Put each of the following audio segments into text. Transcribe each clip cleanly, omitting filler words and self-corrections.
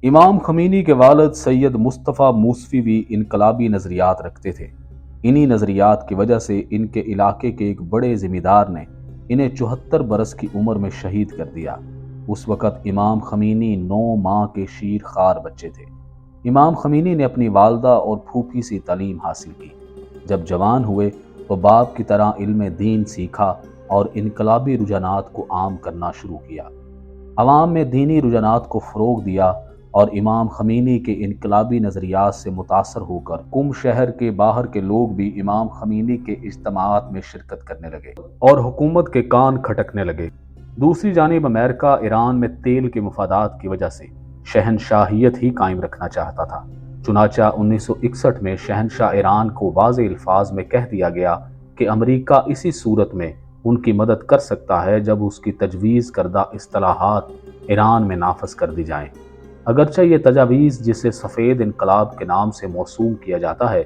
امام خمینی کے والد سید مصطفیٰ موسوی بھی انقلابی نظریات رکھتے تھے۔ انہی نظریات کی وجہ سے ان کے علاقے کے ایک بڑے ذمہ دار نے انہیں 74 برس کی عمر میں شہید کر دیا۔ اس وقت امام خمینی 9 ماہ کے شیر خوار بچے تھے۔ امام خمینی نے اپنی والدہ اور پھوپھی سے تعلیم حاصل کی۔ جب جوان ہوئے تو باپ کی طرح علم دین سیکھا اور انقلابی رجحانات کو عام کرنا شروع کیا۔ عوام میں دینی رجحانات کو فروغ دیا اور امام خمینی کے انقلابی نظریات سے متاثر ہو کر قم شہر کے باہر کے لوگ بھی امام خمینی کے اجتماعات میں شرکت کرنے لگے اور حکومت کے کان کھٹکنے لگے۔ دوسری جانب امریکہ ایران میں تیل کے مفادات کی وجہ سے شہنشاہیت ہی قائم رکھنا چاہتا تھا۔ چنانچہ 1961 میں شہنشاہ ایران کو واضح الفاظ میں کہہ دیا گیا کہ امریکہ اسی صورت میں ان کی مدد کر سکتا ہے جب اس کی تجویز کردہ اصطلاحات ایران میں نافذ کر دی جائیں۔ اگرچہ یہ تجاویز، جسے سفید انقلاب کے نام سے موسوم کیا جاتا ہے،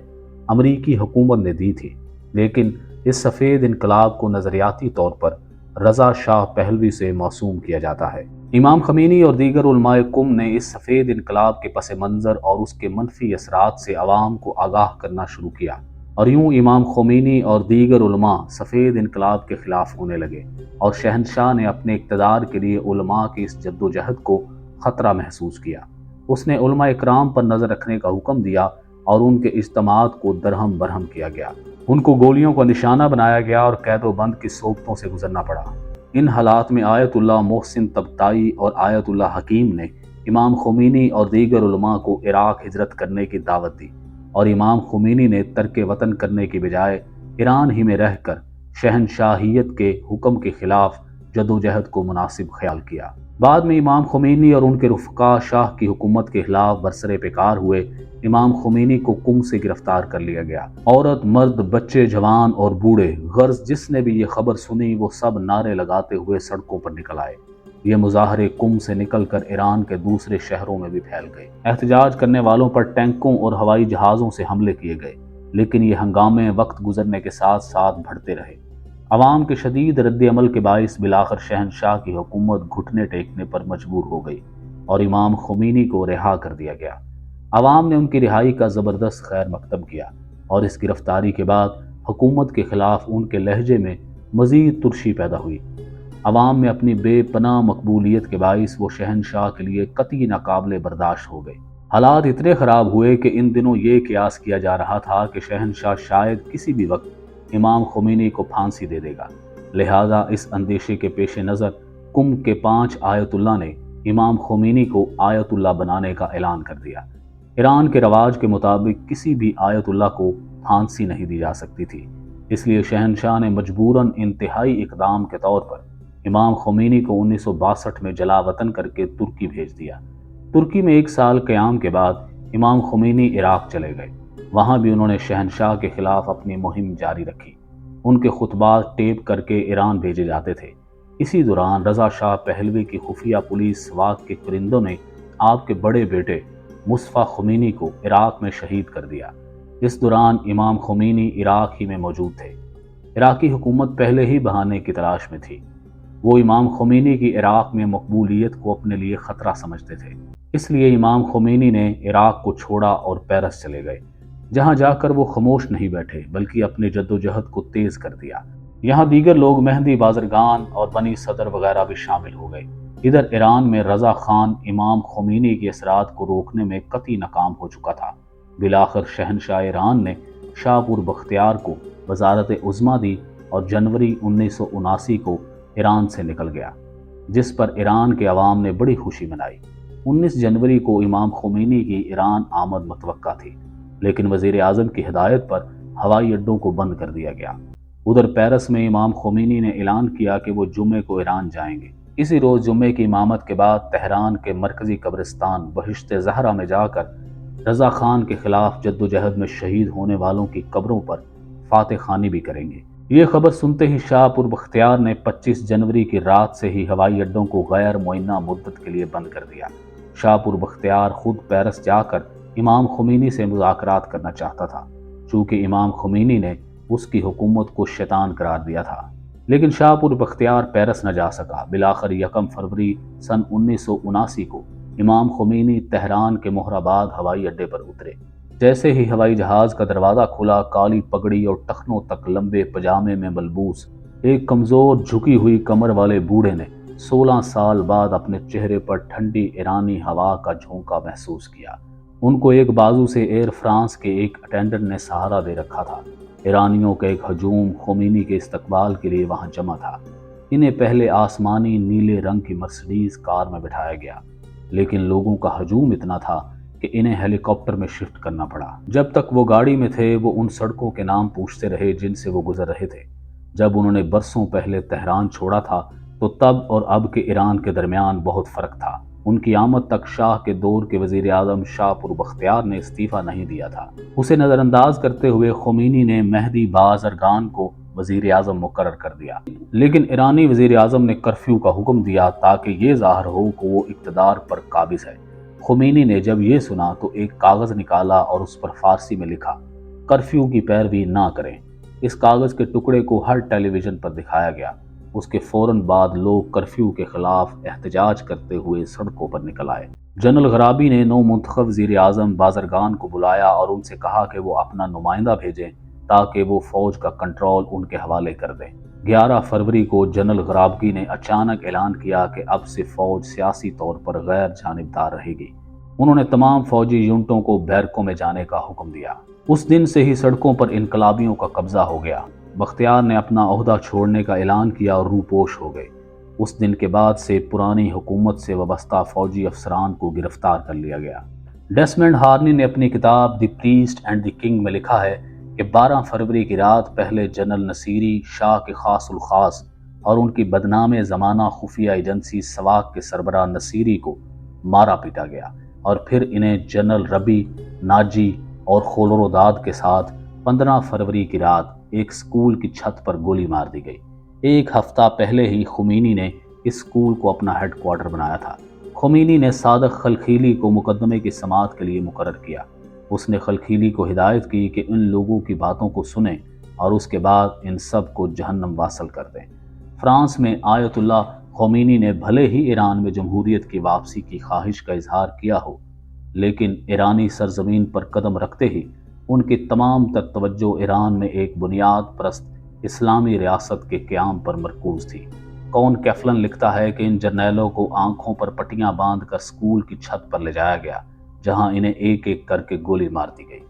امریکی حکومت نے دی تھی، لیکن اس سفید انقلاب کو نظریاتی طور پر رضا شاہ پہلوی سے موسوم کیا جاتا ہے۔ امام خمینی اور دیگر علماء قم نے اس سفید انقلاب کے پس منظر اور اس کے منفی اثرات سے عوام کو آگاہ کرنا شروع کیا، اور یوں امام خمینی اور دیگر علماء سفید انقلاب کے خلاف ہونے لگے، اور شہنشاہ نے اپنے اقتدار کے لیے علماء کی اس جدوجہد کو خطرہ محسوس کیا۔ اس نے علماء اکرام پر نظر رکھنے کا حکم دیا اور ان کے اجتماعات کو درہم برہم کیا گیا۔ ان کو گولیوں کا نشانہ بنایا گیا اور قید و بند کی صوبتوں سے گزرنا پڑا۔ ان حالات میں آیت اللہ محسن طبطائی اور آیت اللہ حکیم نے امام خمینی اور دیگر علماء کو عراق ہجرت کرنے کی دعوت دی، اور امام خمینی نے ترک وطن کرنے کی بجائے ایران ہی میں رہ کر شہنشاہیت کے حکم کے خلاف جدوجہد کو مناسب خیال کیا۔ بعد میں امام خمینی اور ان کے رفقا شاہ کی حکومت کے خلاف برسر پیکار ہوئے۔ امام خمینی کو قم سے گرفتار کر لیا گیا۔ عورت، مرد، بچے، جوان اور بوڑھے، غرض جس نے بھی یہ خبر سنی وہ سب نعرے لگاتے ہوئے سڑکوں پر نکل آئے۔ یہ مظاہرے قم سے نکل کر ایران کے دوسرے شہروں میں بھی پھیل گئے۔ احتجاج کرنے والوں پر ٹینکوں اور ہوائی جہازوں سے حملے کیے گئے، لیکن یہ ہنگامے وقت گزرنے کے ساتھ ساتھ بڑھتے رہے۔ عوام کے شدید رد عمل کے باعث بلاخر شہنشاہ کی حکومت گھٹنے ٹیکنے پر مجبور ہو گئی اور امام خمینی کو رہا کر دیا گیا۔ عوام نے ان کی رہائی کا زبردست خیر مقدم کیا، اور اس گرفتاری کے بعد حکومت کے خلاف ان کے لہجے میں مزید ترشی پیدا ہوئی۔ عوام میں اپنی بے پناہ مقبولیت کے باعث وہ شہنشاہ کے لیے قطعی ناقابل برداشت ہو گئے۔ حالات اتنے خراب ہوئے کہ ان دنوں یہ قیاس کیا جا رہا تھا کہ شہنشاہ شاید کسی بھی وقت امام خمینی کو پھانسی دے دے گا۔ لہٰذا اس اندیشے کے پیش نظر قم کے 5 آیت اللہ نے امام خمینی کو آیت اللہ بنانے کا اعلان کر دیا۔ ایران کے رواج کے مطابق کسی بھی آیت اللہ کو پھانسی نہیں دی جا سکتی تھی، اس لیے شہنشاہ نے مجبوراً انتہائی اقدام کے طور پر امام خمینی کو 1962 میں جلا وطن کر کے ترکی بھیج دیا۔ ترکی میں 1 سال قیام کے بعد امام خمینی عراق چلے گئے۔ وہاں بھی انہوں نے شہنشاہ کے خلاف اپنی مہم جاری رکھی۔ ان کے خطبات ٹیپ کر کے ایران بھیجے جاتے تھے۔ اسی دوران رضا شاہ پہلوی کی خفیہ پولیس سوات کے پرندوں نے آپ کے بڑے بیٹے مصطفیٰ خمینی کو عراق میں شہید کر دیا۔ اس دوران امام خمینی عراق ہی میں موجود تھے۔ عراقی حکومت پہلے ہی بہانے کی تلاش میں تھی۔ وہ امام خمینی کی عراق میں مقبولیت کو اپنے لیے خطرہ سمجھتے تھے، اس لیے امام خمینی نے عراق کو چھوڑا اور پیرس چلے گئے، جہاں جا کر وہ خاموش نہیں بیٹھے بلکہ اپنی جدوجہد کو تیز کر دیا۔ یہاں دیگر لوگ مہدی بازرگان اور بنی صدر وغیرہ بھی شامل ہو گئے۔ ادھر ایران میں رضا خان امام خمینی کے اثرات کو روکنے میں قطعی ناکام ہو چکا تھا۔ بلاخر شہنشاہ ایران نے شاہ پور بختیار کو وزارت عظمیٰ دی اور جنوری 1979 کو ایران سے نکل گیا، جس پر ایران کے عوام نے بڑی خوشی منائی۔ 19 جنوری کو امام خمینی کی ایران آمد متوقع تھی، لیکن وزیر اعظم کی ہدایت پر ہوائی اڈوں کو بند کر دیا گیا۔ ادھر پیرس میں امام خمینی نے اعلان کیا کہ وہ جمعے کو ایران جائیں گے۔ اسی روز جمعے کی امامت کے بعد تہران کے مرکزی قبرستان بہشت زہرا میں جا کر رضا خان کے خلاف جدوجہد میں شہید ہونے والوں کی قبروں پر فاتح خوانی بھی کریں گے۔ یہ خبر سنتے ہی شاہ پور بختیار نے 25 جنوری کی رات سے ہی ہوائی اڈوں کو غیر معینہ مدت کے لیے بند کر دیا۔ شاہ پور بختیار خود پیرس جا کر امام خمینی سے مذاکرات کرنا چاہتا تھا، چونکہ امام خمینی نے اس کی حکومت کو شیطان قرار دیا تھا، لیکن شاہ پور بختیار پیرس نہ جا سکا۔ بلاخر 1 فروری سن 1979 کو امام خمینی تہران کے مہرآباد ہوائی اڈے پر اترے۔ جیسے ہی ہوائی جہاز کا دروازہ کھلا، کالی پگڑی اور ٹخنوں تک لمبے پجامے میں ملبوس ایک کمزور جھکی ہوئی کمر والے بوڑھے نے 16 سال بعد اپنے چہرے پر ٹھنڈی ایرانی ہوا کا جھونکا محسوس کیا۔ ان کو ایک بازو سے ایئر فرانس کے ایک اٹینڈنٹ نے سہارا دے رکھا تھا۔ ایرانیوں کا ایک ہجوم خمینی کے استقبال کے لیے وہاں جمع تھا۔ انہیں پہلے آسمانی نیلے رنگ کی مرسڈیز کار میں بٹھایا گیا، لیکن لوگوں کا ہجوم اتنا تھا کہ انہیں ہیلی کاپٹر میں شفٹ کرنا پڑا۔ جب تک وہ گاڑی میں تھے، وہ ان سڑکوں کے نام پوچھتے رہے جن سے وہ گزر رہے تھے۔ جب انہوں نے برسوں پہلے تہران چھوڑا تھا تو تب اور اب کے ایران کے درمیان بہت فرق تھا۔ ان کی آمد تک شاہ کے دور کے وزیر اعظم شاہ پر بختیار نے استعفیٰ نہیں دیا تھا۔ اسے نظر انداز کرتے ہوئے خمینی نے مہدی بازرگان کو وزیر اعظم مقرر کر دیا، لیکن ایرانی وزیر اعظم نے کرفیو کا حکم دیا تاکہ یہ ظاہر ہو کہ وہ اقتدار پر قابض ہے۔ خمینی نے جب یہ سنا تو ایک کاغذ نکالا اور اس پر فارسی میں لکھا، کرفیو کی پیروی نہ کریں۔ اس کاغذ کے ٹکڑے کو ہر ٹیلی ویژن پر دکھایا گیا۔ اس کے فوراً بعد لوگ کرفیو کے خلاف احتجاج کرتے ہوئے سڑکوں پر نکل آئے۔ جنرل غرابی نے نو منتخب وزیر اعظم بازرگان کو بلایا اور ان سے کہا کہ وہ اپنا نمائندہ بھیجیں تاکہ وہ فوج کا کنٹرول ان کے حوالے کر دیں۔ 11 فروری کو جنرل غرابی نے اچانک اعلان کیا کہ اب سے فوج سیاسی طور پر غیر جانبدار رہے گی۔ انہوں نے تمام فوجی یونٹوں کو بیرکوں میں جانے کا حکم دیا۔ اس دن سے ہی سڑکوں پر انقلابیوں کا قبضہ ہو گیا۔ بختیار نے اپنا عہدہ چھوڑنے کا اعلان کیا اور روپوش ہو گئے۔ اس دن کے بعد سے پرانی حکومت سے وابستہ فوجی افسران کو گرفتار کر لیا گیا۔ ڈیسمنڈ ہارنی نے اپنی کتاب دی پریسٹ اینڈ دی کنگ میں لکھا ہے کہ 12 فروری کی رات پہلے جنرل نصیری، شاہ کے خاص الخاص اور ان کی بدنام زمانہ خفیہ ایجنسی سواک کے سربراہ نصیری کو مارا پیٹا گیا، اور پھر انہیں جنرل ربی، ناجی اور خولروداد کے ساتھ 15 فروری کی رات ایک سکول کی چھت پر گولی مار دی گئی۔ ایک ہفتہ پہلے ہی خمینی نے اس سکول کو اپنا ہیڈ کوارٹر بنایا تھا۔ خمینی نے صادق خلخیلی کو مقدمے کی سماعت کے لیے مقرر کیا۔ اس نے خلخیلی کو ہدایت کی کہ ان لوگوں کی باتوں کو سنیں اور اس کے بعد ان سب کو جہنم واصل کر دیں۔ فرانس میں آیت اللہ خمینی نے بھلے ہی ایران میں جمہوریت کی واپسی کی خواہش کا اظہار کیا ہو، لیکن ایرانی سرزمین پر قدم رکھتے ہی ان کی تمام تر توجہ ایران میں ایک بنیاد پرست اسلامی ریاست کے قیام پر مرکوز تھی۔ کون کیفلن لکھتا ہے کہ ان جرنیلوں کو آنکھوں پر پٹیاں باندھ کر سکول کی چھت پر لے جایا گیا، جہاں انہیں ایک ایک کر کے گولی مار دی گئی۔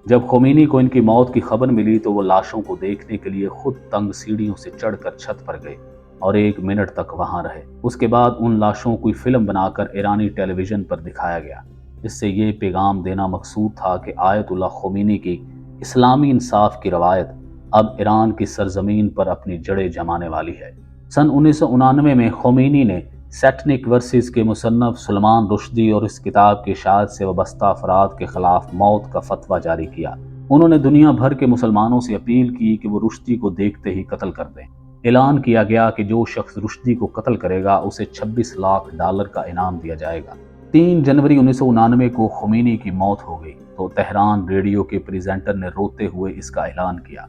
جب خمینی کو ان کی موت کی خبر ملی تو وہ لاشوں کو دیکھنے کے لیے خود تنگ سیڑھیوں سے چڑھ کر چھت پر گئے اور 1 منٹ تک وہاں رہے۔ اس کے بعد ان لاشوں کو فلم بنا کر ایرانی ٹیلی ویژن پر دکھایا گیا۔ اس سے یہ پیغام دینا مقصود تھا کہ آیت اللہ خمینی کی اسلامی انصاف کی روایت اب ایران کی سرزمین پر اپنی جڑیں جمانے والی ہے۔ سن 1999 میں خمینی نے سیٹنک ورسز کے مصنف سلمان رشدی اور اس کتاب کی اشاعت سے وابستہ افراد کے خلاف موت کا فتویٰ جاری کیا۔ انہوں نے دنیا بھر کے مسلمانوں سے اپیل کی کہ وہ رشدی کو دیکھتے ہی قتل کر دیں۔ اعلان کیا گیا کہ جو شخص رشدی کو قتل کرے گا اسے $26 لاکھ کا انعام دیا جائے گا۔ 3 جنوری 1999 کو خمینی کی موت ہو گئی تو تہران ریڈیو کے پریزنٹر نے روتے ہوئے اس کا اعلان کیا۔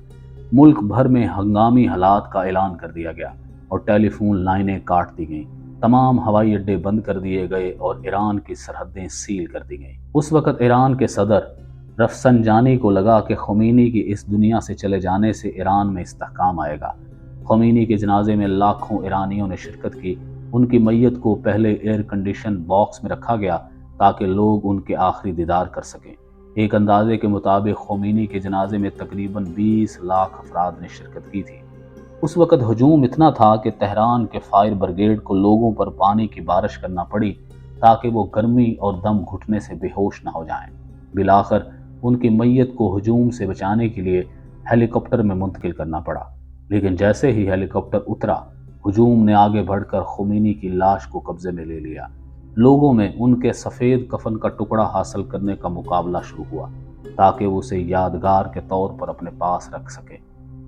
ملک بھر میں ہنگامی حالات کا اعلان کر دیا گیا اور ٹیلی فون لائنیں کاٹ دی گئیں۔ تمام ہوائی اڈے بند کر دیے گئے اور ایران کی سرحدیں سیل کر دی گئیں۔ اس وقت ایران کے صدر رفسنجانی کو لگا کہ خمینی کی اس دنیا سے چلے جانے سے ایران میں استحکام آئے گا۔ خمینی کے جنازے میں لاکھوں ایرانیوں نے شرکت کی۔ ان کی میت کو پہلے ایئر کنڈیشن باکس میں رکھا گیا تاکہ لوگ ان کے آخری دیدار کر سکیں۔ ایک اندازے کے مطابق خمینی کے جنازے میں تقریباً 20 لاکھ افراد نے شرکت کی تھی۔ اس وقت ہجوم اتنا تھا کہ تہران کے فائر بریگیڈ کو لوگوں پر پانی کی بارش کرنا پڑی تاکہ وہ گرمی اور دم گھٹنے سے بے ہوش نہ ہو جائیں۔ بالآخر ان کی میت کو ہجوم سے بچانے کے لیے ہیلی کاپٹر میں منتقل کرنا پڑا، لیکن جیسے ہی ہیلی کاپٹر اترا، ہجوم نے آگے بڑھ کر خمینی کی لاش کو قبضے میں لے لیا۔ لوگوں میں ان کے سفید کفن کا ٹکڑا حاصل کرنے کا مقابلہ شروع ہوا تاکہ وہ اسے یادگار کے طور پر اپنے پاس رکھ سکے۔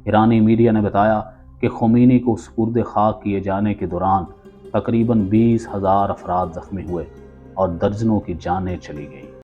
ایرانی میڈیا نے بتایا کہ خمینی کو سپرد خاک کیے جانے کے دوران تقریباً 20,000 افراد زخمی ہوئے اور درجنوں کی جانیں چلی گئیں۔